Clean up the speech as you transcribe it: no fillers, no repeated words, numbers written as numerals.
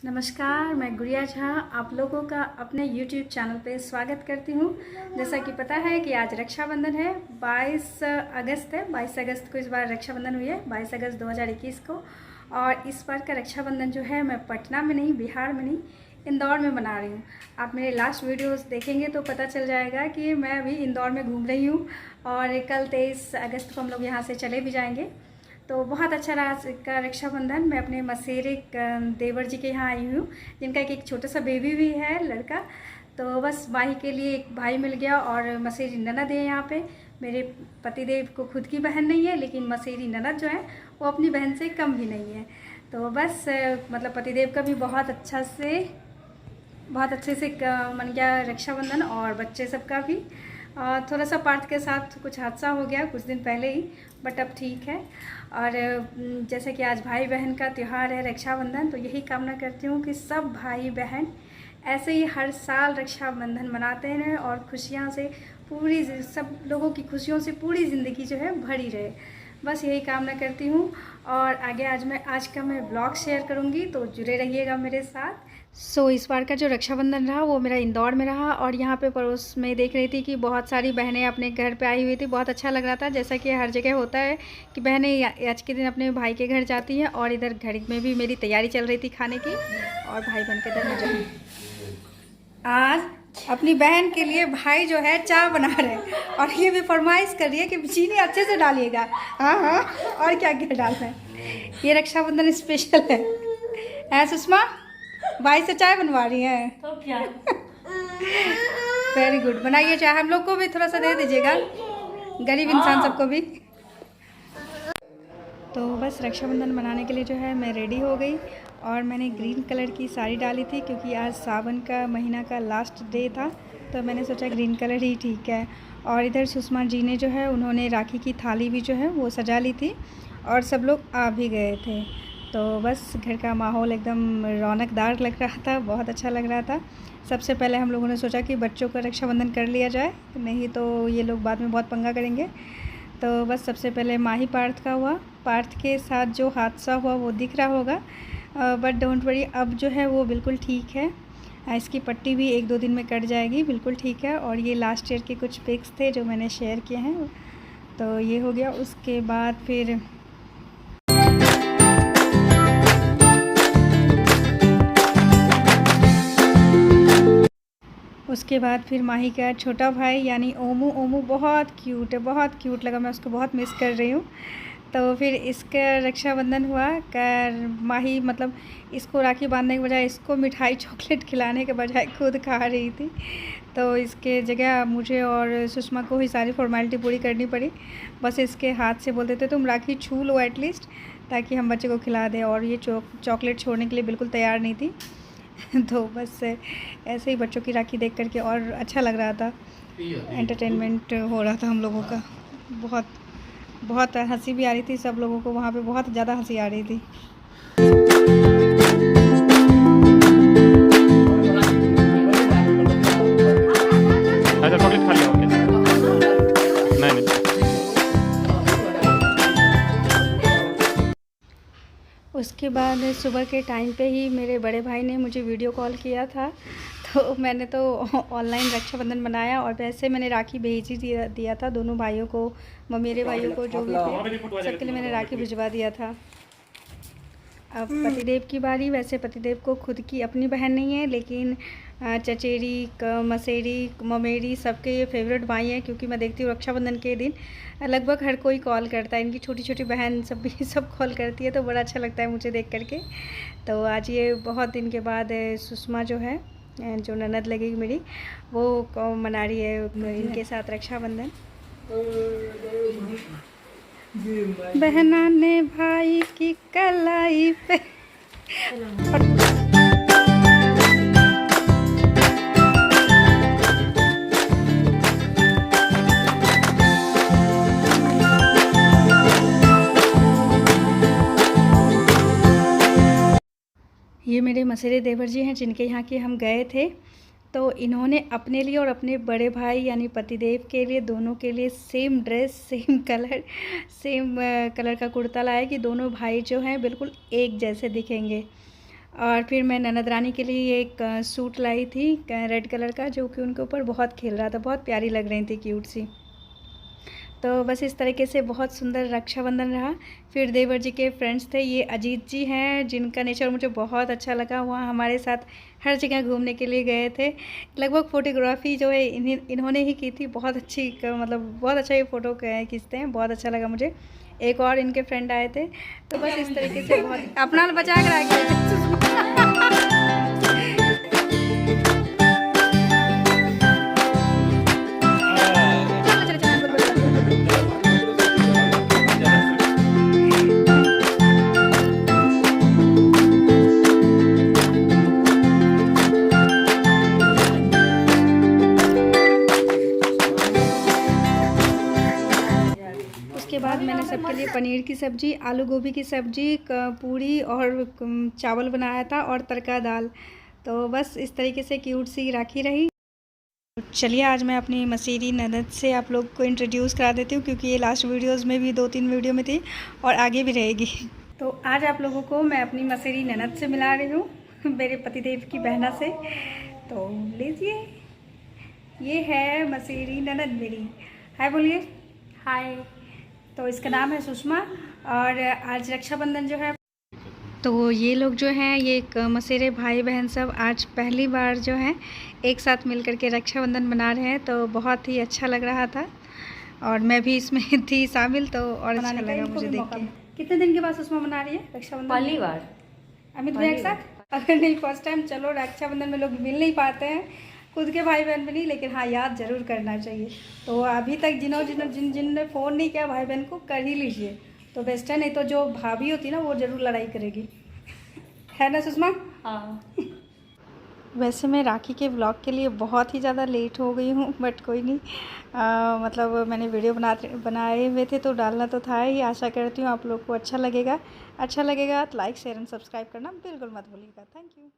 नमस्कार, मैं गुड़िया झा आप लोगों का अपने YouTube चैनल पे स्वागत करती हूँ। जैसा कि पता है कि आज रक्षाबंधन है, 22 अगस्त है। 22 अगस्त को इस बार रक्षाबंधन हुई है, 22 अगस्त 2021 को। और इस बार का रक्षाबंधन जो है मैं पटना में नहीं, बिहार में नहीं, इंदौर में मना रही हूँ। आप मेरे लास्ट वीडियोस देखेंगे तो पता चल जाएगा कि मैं अभी इंदौर में घूम रही हूँ और कल 23 अगस्त को हम लोग यहाँ से चले भी जाएंगे। तो बहुत अच्छा रहा का रक्षाबंधन। मैं अपने मसेरे देवर जी के यहाँ आई हूँ, जिनका एक छोटा सा बेबी भी है, लड़का। तो बस भाई के लिए एक भाई मिल गया और मसेरी ननद है यहाँ पे। मेरे पतिदेव को खुद की बहन नहीं है, लेकिन मसेरी ननद जो है वो अपनी बहन से कम भी नहीं है। तो बस मतलब पतिदेव का भी बहुत अच्छे से मन गया रक्षाबंधन, और बच्चे सबका भी। थोड़ा सा पार्थ के साथ कुछ हादसा हो गया कुछ दिन पहले ही, बट अब ठीक है। और जैसे कि आज भाई बहन का त्यौहार है रक्षाबंधन, तो यही कामना करती हूँ कि सब भाई बहन ऐसे ही हर साल रक्षाबंधन मनाते रहें और खुशियाँ से पूरी, सब लोगों की खुशियों से पूरी ज़िंदगी जो है भरी रहे। बस यही कामना करती हूँ। और आगे आज का मैं ब्लॉग शेयर करूँगी, तो जुड़े रहिएगा मेरे साथ। इस बार का जो रक्षाबंधन रहा वो मेरा इंदौर में रहा, और यहाँ पे पड़ोस में देख रही थी कि बहुत सारी बहनें अपने घर पे आई हुई थी। बहुत अच्छा लग रहा था, जैसा कि हर जगह होता है कि बहनें आज के दिन अपने भाई के घर जाती हैं। और इधर घर में भी मेरी तैयारी चल रही थी खाने की, और भाई बहन के घर में आज अपनी बहन के लिए भाई जो है चाय बना रहे हैं, और ये भी फरमाइश कर रही है कि चीनी अच्छे से डालिएगा। हाँ हाँ, और क्या क्या डालना है, ये रक्षाबंधन स्पेशल है। सुषमा भाई से चाय बनवा रही है, तो क्या वेरी गुड, बनाइए चाय, हम लोग को भी थोड़ा सा दे दीजिएगा, गरीब इंसान सबको भी। तो बस रक्षाबंधन मनाने के लिए जो है मैं रेडी हो गई, और मैंने ग्रीन कलर की साड़ी डाली थी क्योंकि आज सावन का महीना का लास्ट डे था, तो मैंने सोचा ग्रीन कलर ही ठीक है। और इधर सुषमा जी ने जो है उन्होंने राखी की थाली भी जो है वो सजा ली थी, और सब लोग आ भी गए थे। तो बस घर का माहौल एकदम रौनकदार लग रहा था, बहुत अच्छा लग रहा था। सबसे पहले हम लोगों ने सोचा कि बच्चों का रक्षाबंधन कर लिया जाए, नहीं तो ये लोग बाद में बहुत पंगा करेंगे। तो बस सबसे पहले माही पार्थ का हुआ। पार्थ के साथ जो हादसा हुआ वो दिख रहा होगा, बट डोंट वरी, अब जो है वो बिल्कुल ठीक है। इसकी पट्टी भी 1-2 दिन में कट जाएगी, बिल्कुल ठीक है। और ये लास्ट ईयर के कुछ पिक्स थे जो मैंने शेयर किए हैं, तो ये हो गया। उसके बाद फिर माही का छोटा भाई यानी ओमू। ओमू बहुत क्यूट है, बहुत क्यूट लगा, मैं उसको बहुत मिस कर रही हूँ। तो फिर इसका रक्षाबंधन हुआ कर माही मतलब इसको राखी बांधने के बजाय इसको मिठाई चॉकलेट खिलाने के बजाय खुद खा रही थी। तो इसके जगह मुझे और सुषमा को ही सारी फॉर्मेलिटी पूरी करनी पड़ी। बस इसके हाथ से बोलते थे तुम राखी छू लो एटलीस्ट, ताकि हम बच्चे को खिला दें, और ये चॉकलेट छोड़ने के लिए बिल्कुल तैयार नहीं थी। तो बस ऐसे ही बच्चों की राखी देख करके और अच्छा लग रहा था, एंटरटेनमेंट हो रहा था हम लोगों का। बहुत हंसी भी आ रही थी, सब लोगों को वहाँ पे बहुत ज़्यादा हंसी आ रही थी। अच्छा चॉकलेट खा लिया, ओके। नहीं। उसके बाद सुबह के टाइम पे ही मेरे बड़े भाई ने मुझे वीडियो कॉल किया था, तो मैंने तो ऑनलाइन रक्षाबंधन बनाया, और वैसे मैंने राखी भेज ही दिया था दोनों भाइयों को, मेरे भाइयों को जो भी थे सबके लिए मैंने राखी भिजवा दिया था। अब पतिदेव की बारी। वैसे पतिदेव को खुद की अपनी बहन नहीं है, लेकिन चचेरी, मसेरी, ममेरी सबके ये फेवरेट भाई हैं, क्योंकि मैं देखती हूँ रक्षाबंधन के दिन लगभग हर कोई कॉल करता है। इनकी छोटी छोटी बहन सब भी सब कॉल करती है, तो बड़ा अच्छा लगता है मुझे देख करके। तो आज ये बहुत दिन के बाद सुषमा जो है, जो ननद लगेगी मेरी, वो मना रही है इनके साथ रक्षाबंधन। बहना ने भाई की कलाई पे ये मेरे मसेरे देवर जी हैं, जिनके यहाँ के हम गए थे। तो इन्होंने अपने लिए और अपने बड़े भाई यानी पतिदेव के लिए, दोनों के लिए सेम ड्रेस, सेम कलर का कुर्ता लाया कि दोनों भाई जो हैं बिल्कुल एक जैसे दिखेंगे। और फिर मैं ननद रानी के लिए एक सूट लाई थी रेड कलर का, जो कि उनके ऊपर बहुत खेल रहा था, बहुत प्यारी लग रही थी, क्यूट सी। तो बस इस तरीके से बहुत सुंदर रक्षाबंधन रहा। फिर देवर जी के फ्रेंड्स थे, ये अजीत जी हैं, जिनका नेचर मुझे बहुत अच्छा लगा। वहाँ हमारे साथ हर जगह घूमने के लिए गए थे। लगभग फ़ोटोग्राफ़ी जो है इन्होंने ही की थी। बहुत अच्छी, मतलब बहुत अच्छा ये फ़ोटो खींचते हैं, बहुत अच्छा लगा मुझे। एक और इनके फ्रेंड आए थे। तो बस इस तरीके से बहुत अपना बचा कर आ गया। उसके बाद मैंने सबके लिए पनीर की सब्ज़ी, आलू गोभी की सब्ज़ी, पूरी और चावल बनाया था और तड़का दाल। तो बस इस तरीके से क्यूट सी राखी रही। चलिए आज मैं अपनी मसीरी ननद से आप लोग को इंट्रोड्यूस करा देती हूँ, क्योंकि ये लास्ट वीडियोस में भी 2-3 वीडियो में थी और आगे भी रहेगी। तो आज आप लोगों को मैं अपनी मसीरी ननद से मिला रही हूँ, मेरे पतिदेव की बहना से। तो लीजिए, ये है मसीरी ननद मेरी। हाय बोलिए। हाय। तो इसका नाम है सुषमा। और आज रक्षाबंधन जो है, तो ये लोग जो हैं, ये एक मसेरे भाई बहन सब आज पहली बार जो है एक साथ मिलकर के रक्षाबंधन मना रहे हैं। तो बहुत ही अच्छा लग रहा था और मैं भी इसमें थी शामिल, तो और अच्छा लगा मुझे देख के। कितने दिन के बाद सुषमा मना रही है रक्षाबंधन? पहली बार। अमित भाई एक साथ? अगर नहीं फर्स्ट टाइम। चलो रक्षाबंधन में लोग मिल नहीं पाते हैं, खुद के भाई बहन में नहीं, लेकिन हाँ याद ज़रूर करना चाहिए। तो अभी तक जिनने फ़ोन नहीं किया भाई बहन को, कर ही लीजिए तो बेस्ट है। नहीं तो जो भाभी होती है ना, वो ज़रूर लड़ाई करेगी, है ना सुषमा? हाँ। वैसे मैं राखी के व्लॉग के लिए बहुत ही ज़्यादा लेट हो गई हूँ, बट कोई नहीं। मतलब मैंने वीडियो बनाए हुए थे तो डालना तो था ही। आशा करती हूँ आप लोग को अच्छा लगेगा। अच्छा लगेगा तो लाइक शेयर एंड सब्सक्राइब करना बिल्कुल मत भूलिएगा। Thank you.